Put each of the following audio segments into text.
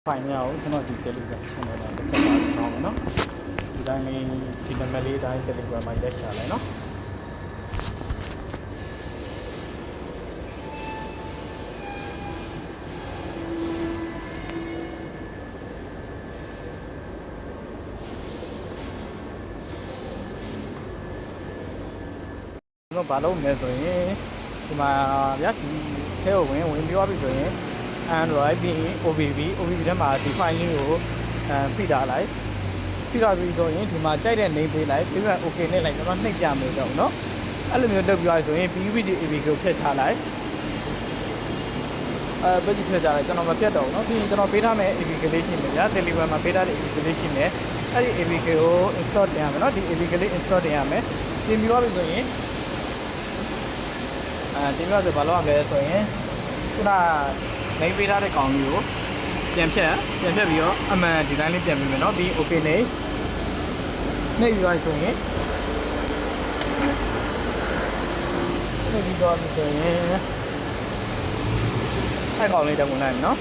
ဖိုင်များကိုကျွန်တော်ဒီ Telegram channel မှာတစ်ချက်ပါတောင်းမယ်နော်ဒီတိုင်းလေးဒီနံပါတ်လေးတိုင်း Telegram မှာရက်ရှာလိုက်နော်ကျွန်တော်ဘာလုပ်မလဲဆိုရင်ဒီမှာဗျာဒီထဲကိုဝင်ပြီးသွားပြီဆိုရင် Android ပြီး OBB ထဲမှာဒီ file လေးကိုဖိထားလိုက်ဖိထားပြီးဆိုရင်ဒီမှာကြိုက်တဲ့ name ပေးလိုက်ပြီးမှ okay နဲ့လိုက်ကျွန်တော်နှိပ်ပြမယ်တော့เนาะအဲ့လိုမျိုးလုပ်ပြီးသွားဆိုရင် PUBG APK ကိုဖျက်ချလိုက်PUBG ဖျက်ချလိုက်ကျွန်တော်မပြတ်တော့ဘူးเนาะပြီးရင်ကျွန်တော်ပေးထားမယ် APK လေးရှိမယ်ဗျာ Telegram မှာပေးထားတဲ့ APK လေးရှိမယ်အဲ့ဒီ APK ကို install တင်ရမယ်เนาะဒီ APK လေး install တင်ရမယ်တင်ပြီးသွားပြီဆိုရင်တင်ပြီးတော့ဆိုဘာလုပ်ရမလဲဆိုရင်ခုနမိတ်ပေးထားတဲ့ကောင်ကြီးကိုပြန်ဖြတ်ပြီးတော့အမှန်ဒီတိုင်းလေးပြန်ပြီးမယ်เนาะပြီး okay နေနှိပ်ပြီးသွားဆိုရင်နှိပ်ပြီးတော့ဆိုရင်အဲ့ကောင်လေးတက်ဝင်လိုက်မယ်เนาะ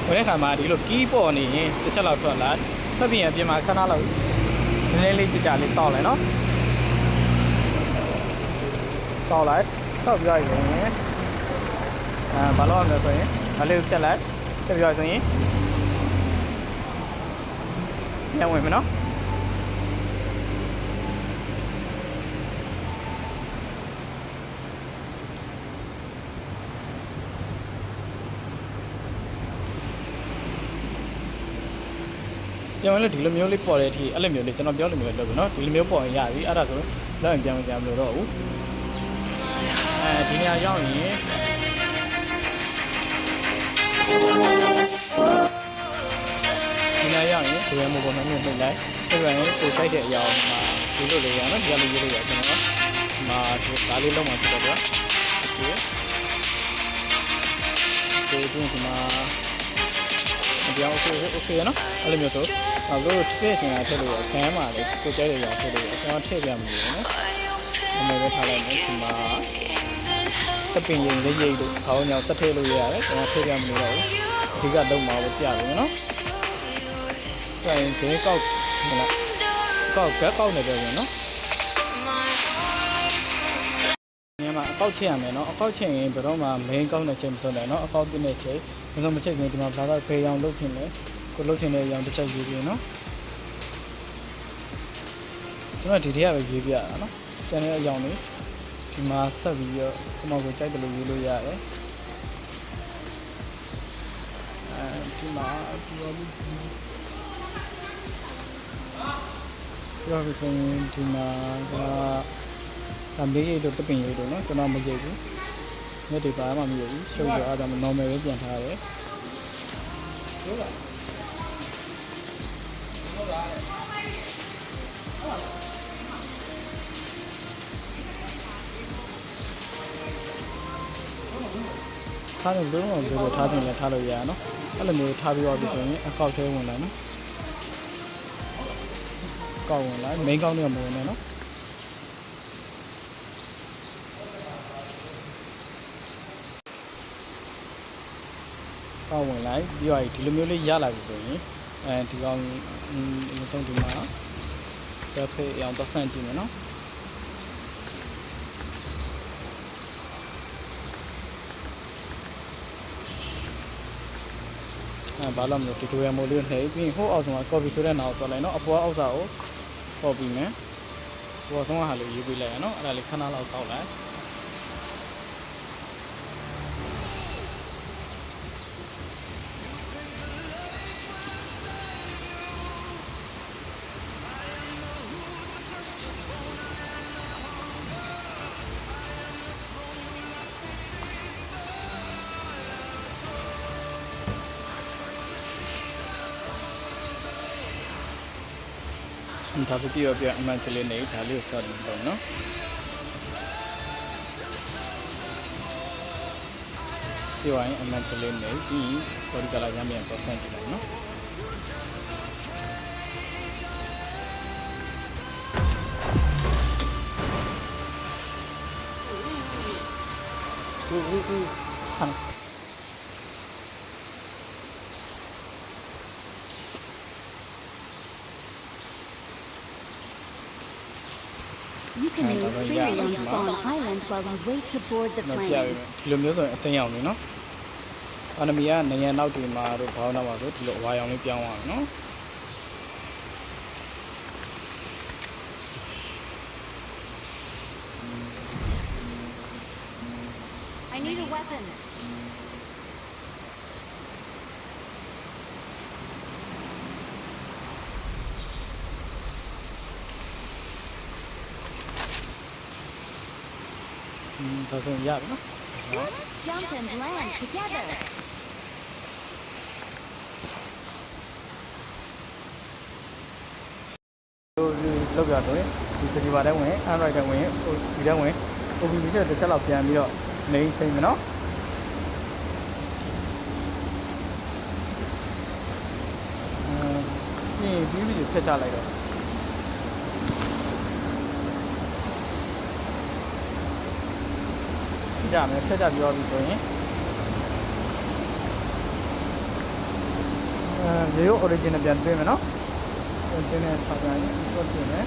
ဝင်တဲ့ခါမှာဒီလိုကီးပေါ်နေရင်တစ်ချက်လောက်ထွက်လာထွက်ပြီးရင်အပြင်မှာခဏလောက်နည်းနည်းလေးကြလေးစောက်လိုက်နော်စောက်လိုက်စောက်ပြီးတော့ရင်ဘာလို့ရမလဲဆိုရင်မလေးကိုဖြတ်လိုက်ဖြတ်ပြီးတော့ဆိုရင်ပြန်ဝင်မယ်နော်ပြန်ဝင်လို့ဒီလိုမျိုးလေးပေါ်တဲ့အထိအဲ့လိုမျိုးလေးကျွန်တော်ပြောလို့မျိုးလုပ်ပြီเนาะဒီလိုမျိုးပေါ်ရင်ရပြီအဲ့ဒါဆိုလောက်ရင်ပြန်ဝင်ကြမလို့တော့ဘူးဒီနေရာရောက်ရင်ဒီနေရာရောက်ရင်ဒီမိုဘိုင်းနဲ့နှိပ်လိုက်အဲ့ဒါရင်ကိုစိုက်တဲ့အရာမှာဒီလိုလေးရနော်ဒီလိုလေးရကျွန်တော်မှာဒါလေးလုံးမှာဖြစ်တော့ဗျာဒီမှာပြောင်း okay နော်အဲ့လိုမျိုးဆိုအခုထည့်ချင်တာထည့်လို့ရခံမှာလေကိုကြိုက်တဲ့ຢာထည့်လို့ရကျွန်တော်ထည့်ပြမှာနော်အမေပဲထားလိုက်မယ်ဒီမှာတပင်ရင်လေးရိတ်လို့ခေါင်းညောင်စက်ထည့်လို့ရတယ်ကျွန်တော်ထည့်ပြမလို့တော့အဓိကတော့မှာပဲပြလို့နော်ဆိုရင်ဒီကောက်မလားကောက်နေတယ်နော်ညမှာအကောက်ချက်ရမယ်နော်အကောက်ချက်ရင်ဘယ်တော့မှ main ကောက်နေချိန်မစွန်းတယ်နော်အကောက်ပြနေချိန်ဘယ်လိုမချိန်ခင်ဒီမှာဘာသာဖေးအောင်လုပ်ချင်လဲကိုလုပ်ချင်တဲ့အရာတစ်ချက်ရေးပြီးနော်ကျွန်တော်ဒီတည်းကပဲရေးပြရတာနော်ကျန်တဲ့အရာလေးဒီမှာဆက်ပြီးတော့ကျွန်တော်ကိုကြိုက်တယ်လို့ရေးလို့ရတယ်ဒီမှာပြောပြီးဆိုရင်ဒီမှာဒါမေးရတော့တပင်ရတော့နော်ကျွန်တော်မကြည့်ဘူးနေ့တွေပါမှမရဘူးရှုပ်ရအောင် normal ပဲပြန်ထားရတယ်ဟုတ်လားထားတယ်လုံးဝဘယ်လိုထားတင်လဲထားလို့ရအောင်နော်အဲ့လိုမျိုးထားပြီးတော့ဆိုရင်အကောက်ထဲဝင်လာနော်ကောက်ဝင်လာ main ကောက်နဲ့မဝင်နဲ့နော်ကောက်ဝင်လိုက်ပြီးတော့ဒီလိုမျိုးလေးရလာပြီဆိုရင်ဒီကောင်တုံးဒီမှာတက်ဖေးအောင်ပတ်ဖန်ကြည့်မယ်နော်ဘာလို့မလို့ tutorial မို့လေးနှိပ်ပြီးဟိုအောက်ဆုံးက copy ဆိုတဲ့နောက်သွားလိုက်နော်အပေါ်အောက်စာကို copy မယ်ပေါ်ဆုံးကဟာလေးရေးပေးလိုက်ရနော်အဲ့ဒါလေးခဏလောက်တောက်လိုက်ဒါပြည့်ပြအမှန်ချလေးနေဒါလေးကိုစောင့်နေတော့နော်ပြောရင်အမှန်ချလေးနေပြီးပေါ်ဒီကလာရမ်းမြန်ပတ်စံကြည့်လိုက်နော် ဟာ You can move freely on Spawn Island while you wait to board the မပြရ plane. ဒီလိုမျိုးဆိုရင်အစိမ်းရောင်လေးနော်အနမီကနေရနောက်ဒီမှာတို့ဘောင်းတော့ပါဆိုဒီလိုအဝါရောင်လေးပြောင်းသွားတယ်နော် I need a weapon. ဒါဆိုရင်ရပြီနော် Let's jump and land together. လောက်ပြဆိုရင်ဒီစတီပါတဲ့ဝင် Android တဲ့ဝင်ဒီတဲ့ဝင် OBS တဲ့တစ်ချက်လောက်ပြန်ပြီးတော့နေချိန်မယ်နော်ပြီးပြီးဖျက်ချလိုက်တော့ကြမယ်ဖျက်ချပြီးတော့ပြီဆိုရင်video original ပြန်တွေ့မယ်နော်ဒီနေ့ဆက်ပြန်ရင်တော့ပြင်မယ်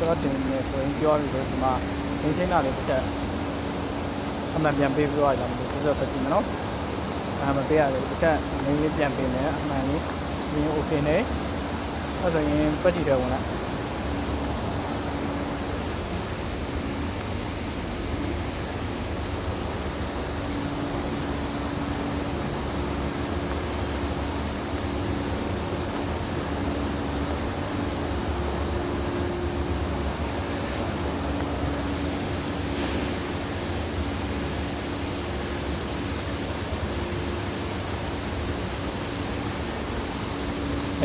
တော့တင်နေဆိုရင်ပြောပြီးတော့ဒီမှာနေချင်းတာလေးတစ်ချက်အမှန်ပြန်ပေးပြီးတော့ရမယ်ဆိုတော့တက်ကြည့်မယ်နော်မပေးရတယ်တစ်ချက်နေလေးပြန်ပေးမယ်အမှန်လေးဒီ okay နေအဲ့ဆိုရင်ပတ်ကြည့်တယ်ဝင်လာ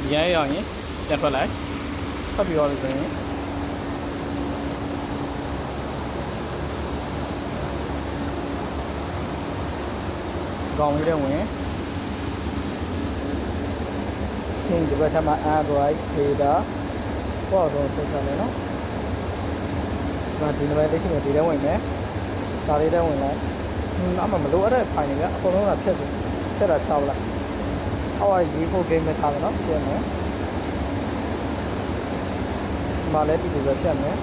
ဒီရရောက်ရင်ပြန်ထွက်လိုက်ဖတ်ပြီးတော့ဆိုရင်ကောင်းလေးတဲ့ဝင်သင်ဒီဘက်ထမှာ Android data ပေါ်တော့ဆက်ဆက်မယ်နော်ဒါဒီနေ့လေးချင်းဒီထဲဝင်မယ်ဒါလေးထဲဝင်လိုက်အမှမလို့အဲ့ဒါ file တွေကအကုန်လုံးကဖြတ်တာချောက်လိုက်အော်ဒီဖို့ game နဲ့ထားမယ်နော်ပြန်မယ်မာလည်းဒီလိုပဲပြန်မယ်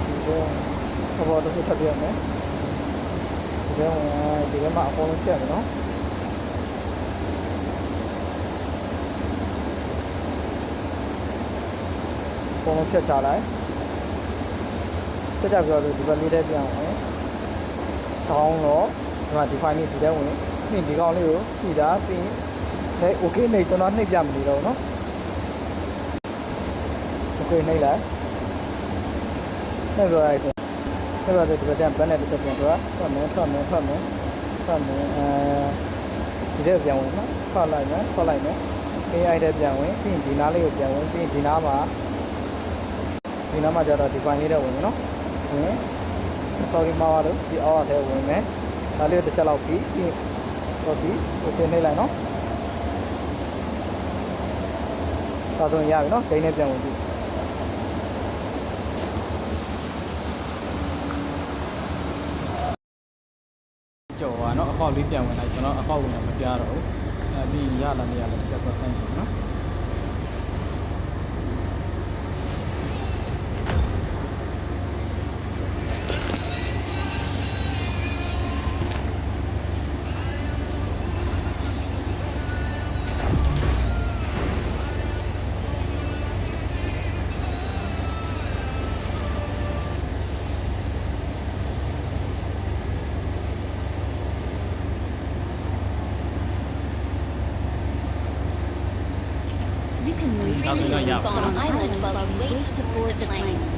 ဒီတော့တော့ဆက်ပြန်မယ်ဒီကမှာအကုန်လုံးပြန်မယ်နော်အကုန်လုံးဖြတ်ချလိုက်ဖြတ်ချပြီးတော့ဒီဘက်လေးထဲပြန်ဝင်ဆောင်းတော့ဒီမှာ define နေဒီထဲဝင်ဒီကောင်လေးကိုကြည့်တာပြီးဟဲ့ okay နေကျွန်တော်နှိပ်ပြမနေတော့နော် okay နှိပ်လိုက်နှိပ်လိုက်တယ်နှိပ်လိုက်တဲ့ဒီဘက်ဘက်နဲ့တစ်ချက်ပြန်တော့ထွက်မယ်ဒီထဲပြန်ဝင်နော်ထွက်လိုက်မယ် AI ထဲပြန်ဝင်ပြီးဒီနားလေးကိုပြန်ဝင်ပြီးဒီနားမှာကျတော့ဒီပိုင်းလေးထဲဝင်နော်ဝင် sorry မှာပါလို့ဒီအောက်ထဲဝင်မယ်ဒါလေးတစ်ချက်လောက်ပြီးဟုတ်ပြီ okay နှိပ်လိုက်နော်ဒါဆိုရင်ရပြီနော်ဂိမ်းနဲ့ပြန်ဝင်ပြီကြော်ပါနော်အကောက်လေးပြန်ဝင်လိုက်ကျွန်တော်အကောက်ဝင်တော့မပြတော့ဘူးပြီးရလာနေရလဲတစ်% ကျော်နော် You can move freely on Spawn Island while you wait to board the plane.